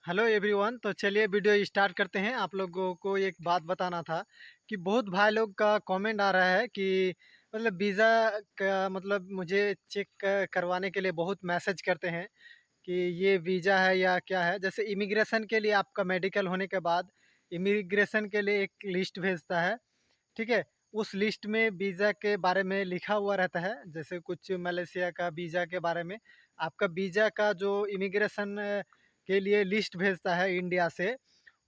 Hello everyone. तो चलिए video start करते हैं। आप लोगों को एक बात बताना था कि बहुत भाई लोग का कमेंट आ रहा है कि मतलब वीज़ा का मतलब मुझे चेक करवाने के लिए बहुत मैसेज करते हैं कि ये वीज़ा है या क्या है। जैसे इमिग्रेशन के लिए आपका मेडिकल होने के बाद इमिग्रेशन के लिए एक लिस्ट भेजता है, ठीक है। उस लिस्ट में वीज़ा के बारे में लिखा हुआ रहता है, जैसे कुछ मलेशिया का वीज़ा के बारे में। आपका वीज़ा का जो इमिग्रेशन के लिए लिस्ट भेजता है इंडिया से,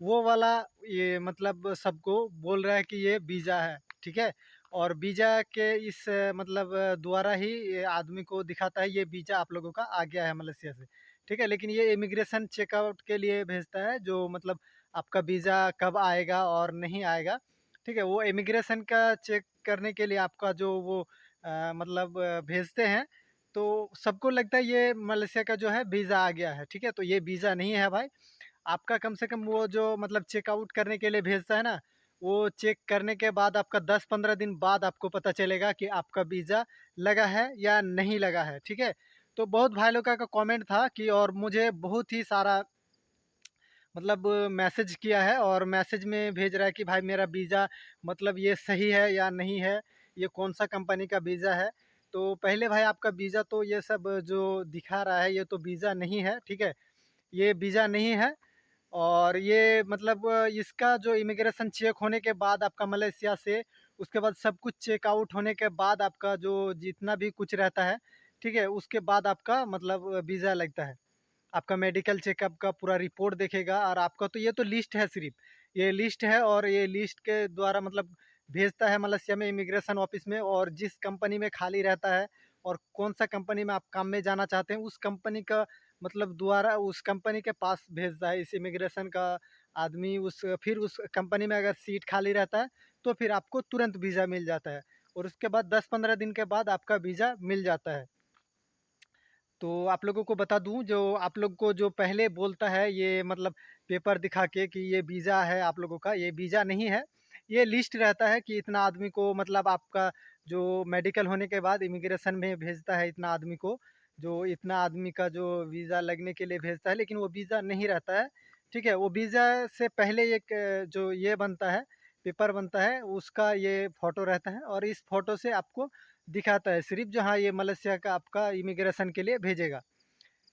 वो वाला ये मतलब सबको बोल रहा है कि ये वीज़ा है, ठीक है। और वीज़ा के इस मतलब द्वारा ही ये आदमी को दिखाता है ये वीज़ा आप लोगों का आ गया है मलेशिया से, ठीक है। लेकिन ये इमिग्रेशन चेकआउट के लिए भेजता है, जो मतलब आपका वीज़ा कब आएगा और नहीं आएगा, ठीक है। वो इमिग्रेशन का चेक करने के लिए आपका जो वो मतलब भेजते हैं, तो सबको लगता है ये मलेशिया का जो है वीज़ा आ गया है, ठीक है। तो ये वीज़ा नहीं है भाई। आपका कम से कम वो जो मतलब चेकआउट करने के लिए भेजता है ना, वो चेक करने के बाद आपका 10-15 दिन बाद आपको पता चलेगा कि आपका वीज़ा लगा है या नहीं लगा है, ठीक है। तो बहुत भाई लोगों का कमेंट था कि, और मुझे बहुत ही सारा मतलब मैसेज किया है और मैसेज में भेज रहा है कि भाई मेरा वीज़ा मतलब ये सही है या नहीं है, ये कौन सा कंपनी का वीज़ा है। तो पहले भाई आपका वीज़ा तो ये सब जो दिखा रहा है ये तो वीज़ा नहीं है, ठीक है। ये वीज़ा नहीं है। और ये मतलब इसका जो इमिग्रेशन चेक होने के बाद आपका मलेशिया से, उसके बाद सब कुछ चेक आउट होने के बाद आपका जो जितना भी कुछ रहता है, ठीक है, उसके बाद आपका मतलब वीज़ा लगता है। आपका मेडिकल चेकअप का पूरा रिपोर्ट देखेगा और आपका तो ये तो लिस्ट है, सिर्फ ये लिस्ट है। और ये लिस्ट के द्वारा मतलब भेजता है मलेशिया में इमिग्रेशन ऑफिस में, और जिस कंपनी में खाली रहता है और कौन सा कंपनी में आप काम में जाना चाहते हैं उस कंपनी का मतलब द्वारा उस कंपनी के पास भेजता है इस इमिग्रेशन का आदमी। उस फिर उस कंपनी में अगर सीट खाली रहता है तो फिर आपको तुरंत वीज़ा मिल जाता है, और उसके बाद 10-15 दिन के बाद आपका वीज़ा मिल जाता है। तो आप लोगों को बता दूं, जो आप लोग को जो पहले बोलता है ये मतलब पेपर दिखा के कि ये वीज़ा है आप लोगों का, ये वीज़ा नहीं है। ये लिस्ट रहता है कि इतना आदमी को मतलब आपका जो मेडिकल होने के बाद इमिग्रेशन में भेजता है, इतना आदमी को, जो इतना आदमी का जो वीज़ा लगने के लिए भेजता है, लेकिन वो वीज़ा नहीं रहता है, ठीक है। वो वीज़ा से पहले एक जो ये बनता है, पेपर बनता है, उसका ये फ़ोटो रहता है, और इस फ़ोटो से आपको दिखाता है सिर्फ जो हाँ ये मलेशिया का आपका इमिग्रेशन के लिए भेजेगा,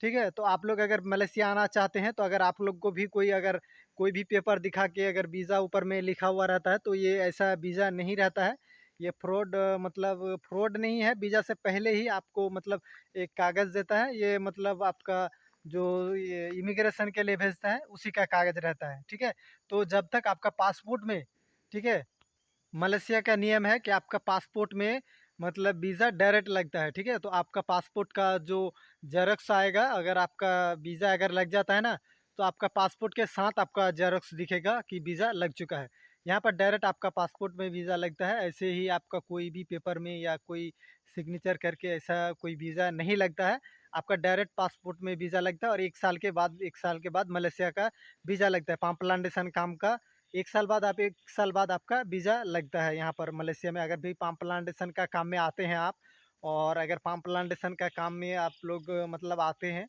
ठीक है। तो आप लोग अगर मलेशिया आना चाहते हैं, तो अगर आप लोग को भी कोई अगर कोई भी पेपर दिखा के अगर वीज़ा ऊपर में लिखा हुआ रहता है, तो ये ऐसा वीज़ा नहीं रहता है। ये फ्रॉड मतलब फ्रॉड नहीं है। वीज़ा से पहले ही आपको मतलब एक कागज़ देता है, ये मतलब आपका जो ये इमिग्रेशन के लिए भेजता है उसी का कागज़ रहता है, ठीक है। तो जब तक आपका पासपोर्ट में, ठीक है, मलेशिया का नियम है कि आपका पासपोर्ट में मतलब वीज़ा डायरेक्ट लगता है, ठीक है। तो आपका पासपोर्ट का जो जेरॉक्स आएगा, अगर आपका वीज़ा अगर लग जाता है ना, तो आपका पासपोर्ट के साथ आपका जेरॉक्स दिखेगा कि वीज़ा लग चुका है। यहाँ पर डायरेक्ट आपका पासपोर्ट में वीज़ा लगता है, ऐसे ही आपका कोई भी पेपर में या कोई सिग्नेचर करके ऐसा कोई वीज़ा नहीं लगता है। आपका डायरेक्ट पासपोर्ट में वीज़ा लगता है, और 1 साल के बाद मलेशिया का वीज़ा लगता है पाम काम का। 1 साल बाद आप 1 साल बाद आपका वीज़ा लगता है यहाँ पर मलेशिया में। अगर भी पाम प्लांटेशन का काम में आते हैं आप, और अगर पाम प्लांटेशन का काम में आप लोग मतलब आते हैं,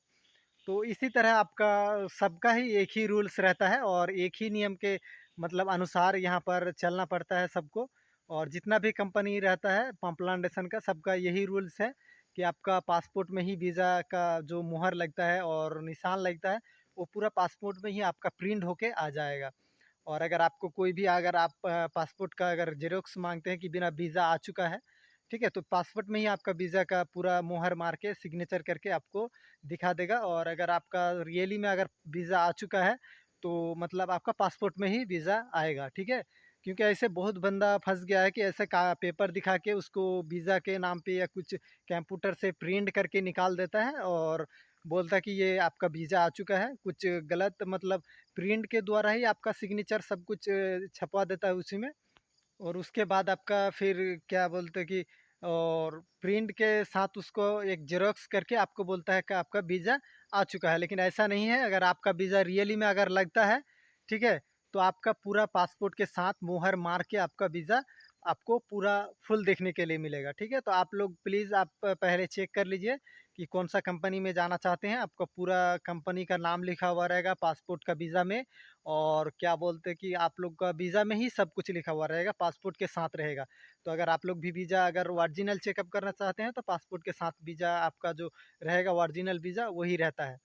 तो इसी तरह आपका सबका ही एक ही रूल्स रहता है, और एक ही नियम के मतलब अनुसार यहाँ पर चलना पड़ता है सबको। और जितना भी कंपनी रहता है पाम प्लांटेशन का, सबका यही रूल्स है कि आपका पासपोर्ट में ही वीज़ा का जो मुहर लगता है और निशान लगता है, वो पूरा पासपोर्ट में ही आपका प्रिंट होके आ जाएगा। और अगर आपको कोई भी अगर आप पासपोर्ट का अगर ज़ेरॉक्स माँगते हैं कि बिना वीज़ा आ चुका है, ठीक है, तो पासपोर्ट में ही आपका वीज़ा का पूरा मुहर मार के सिग्नेचर करके आपको दिखा देगा। और अगर आपका रियली में अगर वीज़ा आ चुका है, तो मतलब आपका पासपोर्ट में ही वीज़ा आएगा, ठीक है। क्योंकि ऐसे बहुत बंदा फँस गया है कि ऐसे का पेपर दिखा के उसको वीज़ा के नाम पे या कुछ कंप्यूटर से प्रिंट करके निकाल देता है, और बोलता है कि ये आपका वीज़ा आ चुका है। कुछ गलत मतलब प्रिंट के द्वारा ही आपका सिग्नेचर सब कुछ छपवा देता है उसी में। और उसके बाद आपका फिर क्या बोलते हैं कि, और प्रिंट के साथ उसको एक जेरॉक्स करके आपको बोलता है कि आपका वीज़ा आ चुका है। लेकिन ऐसा नहीं है। अगर आपका वीज़ा रियली में अगर लगता है, ठीक है, तो आपका पूरा पासपोर्ट के साथ मुहर मार के आपका वीज़ा आपको पूरा फुल देखने के लिए मिलेगा, ठीक है? तो आप लोग प्लीज़ आप पहले चेक कर लीजिए कि कौन-सा कंपनी में जाना चाहते हैं। आपका पूरा कंपनी का नाम लिखा हुआ रहेगा पासपोर्ट का वीज़ा में, और क्या बोलते हैं कि आप लोग का वीज़ा में ही सब कुछ लिखा हुआ रहेगा, पासपोर्ट के साथ रहेगा। तो अगर आप लोग भी वीज़ा अगर ओरिजिनल चेकअप करना चाहते हैं, तो पासपोर्ट के साथ वीज़ा आपका जो रहेगा ओरिजिनल वीज़ा वही रहता है।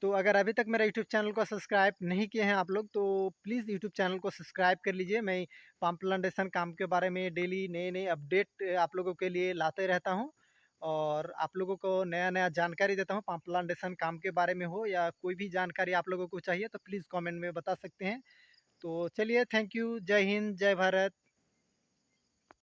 तो अगर अभी तक मेरा यूट्यूब चैनल को सब्सक्राइब नहीं किए हैं आप लोग, तो प्लीज़ यूट्यूब चैनल को सब्सक्राइब कर लीजिए। मैं पाम प्लांटेशन काम के बारे में डेली नए-नए अपडेट आप लोगों के लिए लाते रहता हूँ, और आप लोगों को नया-नया जानकारी देता हूँ। पाम प्लांटेशन काम के बारे में हो या कोई भी जानकारी आप लोगों को चाहिए, तो प्लीज़ कमेंट में बता सकते हैं। तो चलिए, थैंक यू। जय हिंद, जय भारत।